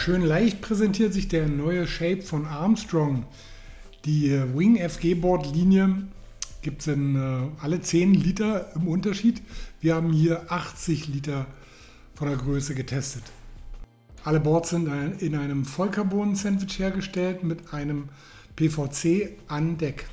Schön leicht präsentiert sich der neue Shape von Armstrong. Die Wing FG Board Linie gibt es in alle 10 Liter im Unterschied. Wir haben hier 80 Liter von der Größe getestet. Alle Boards sind in einem Vollcarbon-Sandwich hergestellt mit einem PVC an Deck.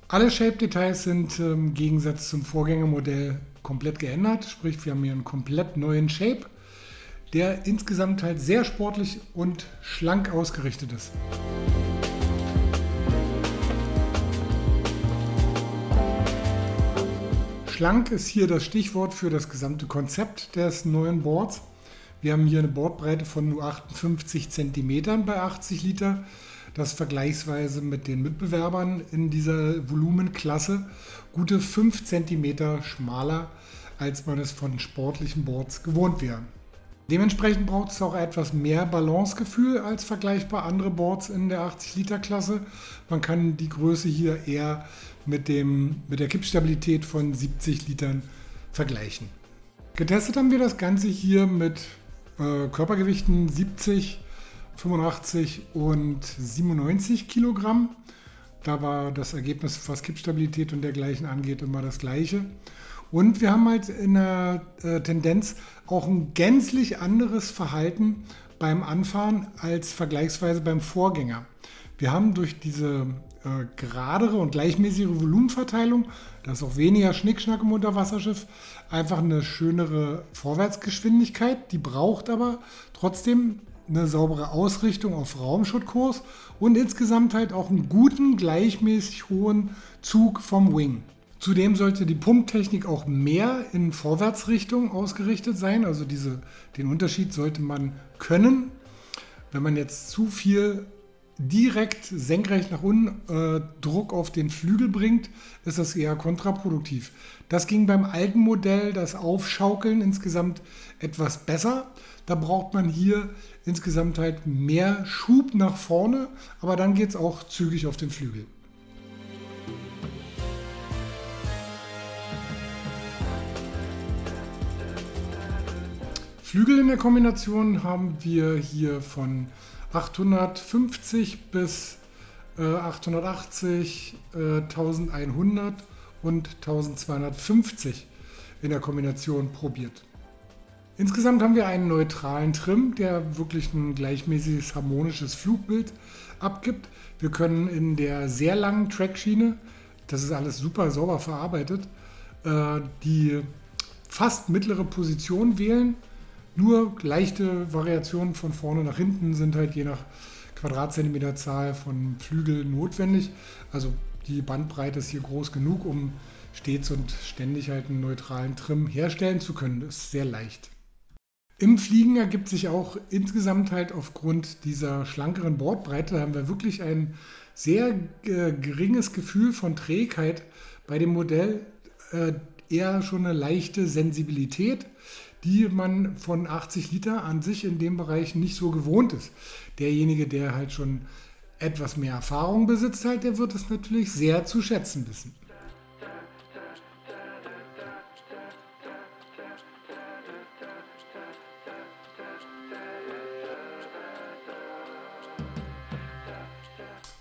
Alle Shape-Details sind im Gegensatz zum Vorgängermodell komplett geändert, sprich wir haben hier einen komplett neuen Shape, der insgesamt halt sehr sportlich und schlank ausgerichtet ist. Schlank ist hier das Stichwort für das gesamte Konzept des neuen Boards. Wir haben hier eine Boardbreite von nur 58 cm bei 80 Liter. Das vergleichsweise mit den Mitbewerbern in dieser Volumenklasse gute 5 cm schmaler, als man es von sportlichen Boards gewohnt wäre. Dementsprechend braucht es auch etwas mehr Balancegefühl als vergleichbar andere Boards in der 80 Liter Klasse. Man kann die Größe hier eher mit der Kippstabilität von 70 Litern vergleichen. Getestet haben wir das Ganze hier mit Körpergewichten 70, 85 und 97 Kilogramm. Da war das Ergebnis, was Kippstabilität und dergleichen angeht, immer das gleiche. Und wir haben halt in der Tendenz auch ein gänzlich anderes Verhalten beim Anfahren als vergleichsweise beim Vorgänger. Wir haben durch diese geradere und gleichmäßige Volumenverteilung, da ist auch weniger Schnickschnack im Unterwasserschiff, einfach eine schönere Vorwärtsgeschwindigkeit. Die braucht aber trotzdem eine saubere Ausrichtung auf Raumschuttkurs und insgesamt halt auch einen guten, gleichmäßig hohen Zug vom Wing. Zudem sollte die Pumptechnik auch mehr in Vorwärtsrichtung ausgerichtet sein, also den Unterschied sollte man können. Wenn man jetzt zu viel direkt senkrecht nach unten Druck auf den Flügel bringt, ist das eher kontraproduktiv. Das ging beim alten Modell, das Aufschaukeln, insgesamt etwas besser. Da braucht man hier insgesamt halt mehr Schub nach vorne, aber dann geht es auch zügig auf den Flügel. Flügel in der Kombination haben wir hier von 850 bis 880, 1100 und 1250 in der Kombination probiert. Insgesamt haben wir einen neutralen Trim, der wirklich ein gleichmäßiges, harmonisches Flugbild abgibt. Wir können in der sehr langen Trackschiene, das ist alles super sauber verarbeitet, die fast mittlere Position wählen. Nur leichte Variationen von vorne nach hinten sind halt je nach Quadratzentimeterzahl von Flügel notwendig. Also die Bandbreite ist hier groß genug, um stets und ständig halt einen neutralen Trim herstellen zu können. Das ist sehr leicht. Im Fliegen ergibt sich auch insgesamt halt aufgrund dieser schlankeren Bordbreite, da haben wir wirklich ein sehr geringes Gefühl von Trägheit bei dem Modell, eher schon eine leichte Sensibilität, die man von 80 Liter an sich in dem Bereich nicht so gewohnt ist. Derjenige, der halt schon etwas mehr Erfahrung besitzt, halt, der wird es natürlich sehr zu schätzen wissen.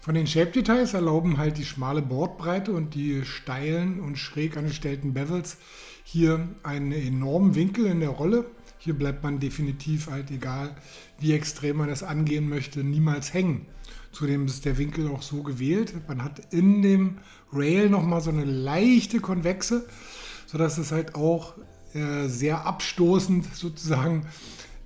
Von den Shape-Details erlauben halt die schmale Bordbreite und die steilen und schräg angestellten Bevels hier einen enormen Winkel in der Rolle. Hier bleibt man definitiv halt, egal wie extrem man es angehen möchte, niemals hängen. Zudem ist der Winkel auch so gewählt. Man hat in dem Rail nochmal so eine leichte Konvexe, sodass es halt auch sehr abstoßend sozusagen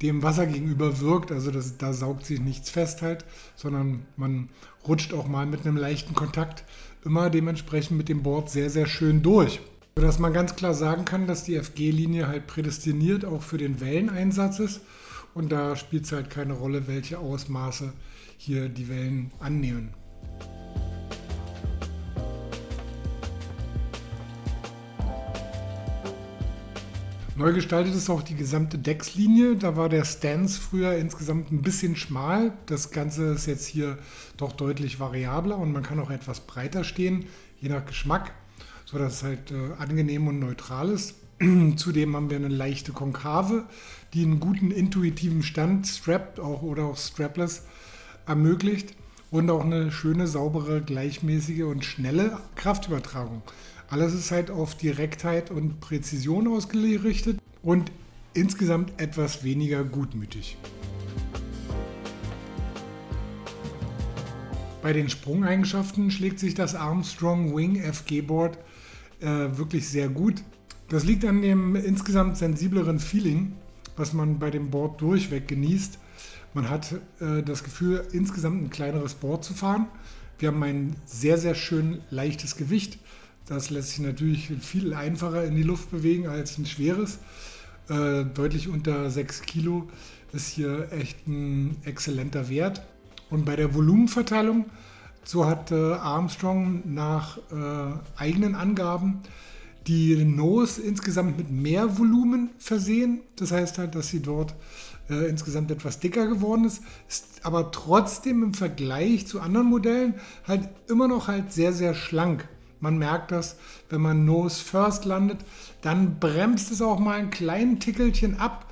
dem Wasser gegenüber wirkt. Also da saugt sich nichts fest halt, sondern man rutscht auch mal mit einem leichten Kontakt immer dementsprechend mit dem Board sehr, sehr schön durch. Sodass man ganz klar sagen kann, dass die FG-Linie halt prädestiniert auch für den Welleneinsatz ist. Und da spielt es halt keine Rolle, welche Ausmaße hier die Wellen annehmen. Neu gestaltet ist auch die gesamte Deckslinie. Da war der Stance früher insgesamt ein bisschen schmal. Das Ganze ist jetzt hier doch deutlich variabler und man kann auch etwas breiter stehen, je nach Geschmack, sodass es halt angenehm und neutral ist. Zudem haben wir eine leichte Konkave, die einen guten intuitiven Stand, strapped auch oder auch strapless, ermöglicht und auch eine schöne, saubere, gleichmäßige und schnelle Kraftübertragung. Alles ist halt auf Direktheit und Präzision ausgerichtet und insgesamt etwas weniger gutmütig. Bei den Sprungeigenschaften schlägt sich das Armstrong Wing FG Board wirklich sehr gut. Das liegt an dem insgesamt sensibleren Feeling, was man bei dem Board durchweg genießt. Man hat das Gefühl, insgesamt ein kleineres Board zu fahren. Wir haben ein sehr, sehr schön leichtes Gewicht. Das lässt sich natürlich viel einfacher in die Luft bewegen als ein schweres. Deutlich unter 6 Kilo ist hier echt ein exzellenter Wert. Und bei der Volumenverteilung, so hat Armstrong nach eigenen Angaben die Nose insgesamt mit mehr Volumen versehen. Das heißt halt, dass sie dort insgesamt etwas dicker geworden ist aber trotzdem im Vergleich zu anderen Modellen halt immer noch halt sehr, sehr schlank. Man merkt das, wenn man Nose First landet, dann bremst es auch mal ein kleines Tickelchen ab.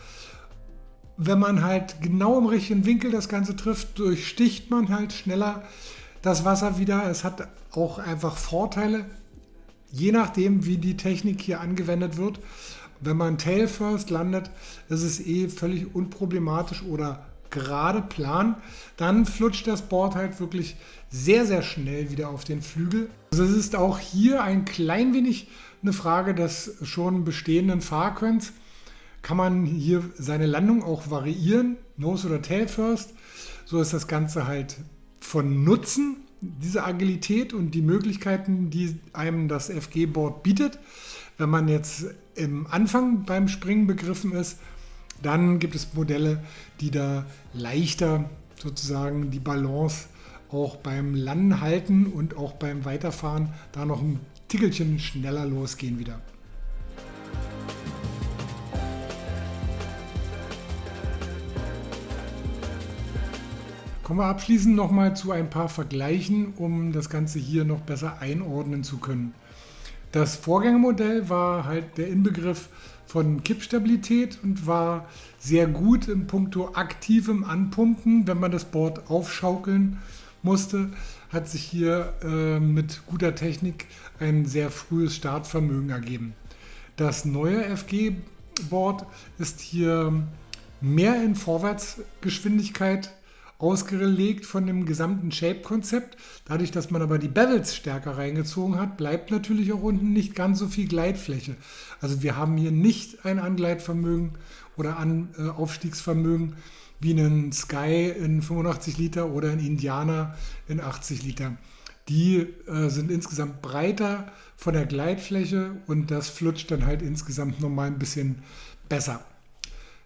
Wenn man halt genau im richtigen Winkel das Ganze trifft, durchsticht man halt schneller das Wasser wieder. Es hat auch einfach Vorteile, je nachdem, wie die Technik hier angewendet wird. Wenn man Tail First landet, ist es völlig unproblematisch oder gerade plan. Dann flutscht das Board halt wirklich sehr, sehr schnell wieder auf den Flügel. Also es ist auch hier ein klein wenig eine Frage des schon bestehenden Fahrkönns. Kann man hier seine Landung auch variieren, Nose oder Tail First. So ist das Ganze halt von Nutzen, diese Agilität und die Möglichkeiten, die einem das FG-Board bietet. Wenn man jetzt im Anfang beim Springen begriffen ist, dann gibt es Modelle, die da leichter sozusagen die Balance auch beim Landen halten und auch beim Weiterfahren da noch ein Tickelchen schneller losgehen wieder. Kommen wir abschließend nochmal zu ein paar Vergleichen, um das Ganze hier noch besser einordnen zu können. Das Vorgängermodell war halt der Inbegriff von Kippstabilität und war sehr gut in puncto aktivem Anpumpen. Wenn man das Board aufschaukeln musste, hat sich hier mit guter Technik ein sehr frühes Startvermögen ergeben. Das neue FG-Board ist hier mehr in Vorwärtsgeschwindigkeit ausgelegt von dem gesamten Shape-Konzept. Dadurch, dass man aber die Bevels stärker reingezogen hat, bleibt natürlich auch unten nicht ganz so viel Gleitfläche. Also wir haben hier nicht ein Angleitvermögen oder Aufstiegsvermögen wie einen Sky in 85 Liter oder ein Indianer in 80 Liter. Die sind insgesamt breiter von der Gleitfläche und das flutscht dann halt insgesamt nochmal ein bisschen besser.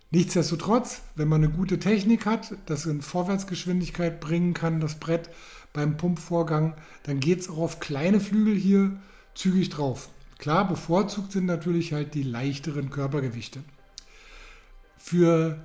Nichtsdestotrotz, wenn man eine gute Technik hat, das in Vorwärtsgeschwindigkeit bringen kann, das Brett beim Pumpvorgang, dann geht es auch auf kleine Flügel hier zügig drauf. Klar, bevorzugt sind natürlich halt die leichteren Körpergewichte. Für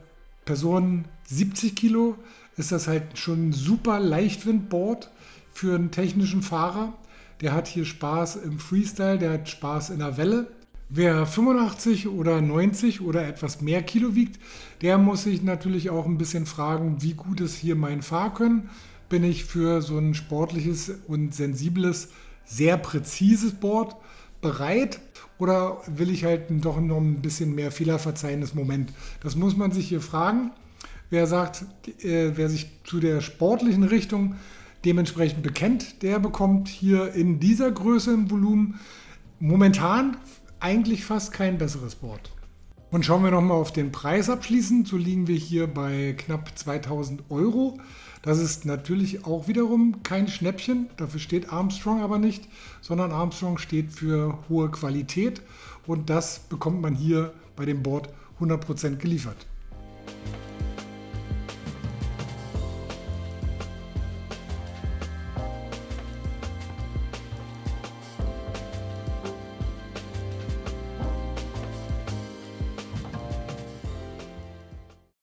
Personen 70 Kilo ist das halt schon ein super Leichtwindboard für einen technischen Fahrer. Der hat hier Spaß im Freestyle, der hat Spaß in der Welle. Wer 85 oder 90 oder etwas mehr Kilo wiegt, der muss sich natürlich auch ein bisschen fragen, wie gut ist hier mein Fahrkönnen bin ich für so ein sportliches und sensibles, sehr präzises Board bereit oder will ich halt doch noch ein bisschen mehr fehlerverzeihendes Moment? Das muss man sich hier fragen. Wer sagt, wer sich zu der sportlichen Richtung dementsprechend bekennt, der bekommt hier in dieser Größe im Volumen momentan eigentlich fast kein besseres Board. Und schauen wir nochmal auf den Preis abschließend. So liegen wir hier bei knapp 2000 Euro. Das ist natürlich auch wiederum kein Schnäppchen. Dafür steht Armstrong aber nicht, sondern Armstrong steht für hohe Qualität. Und das bekommt man hier bei dem Board 100% geliefert.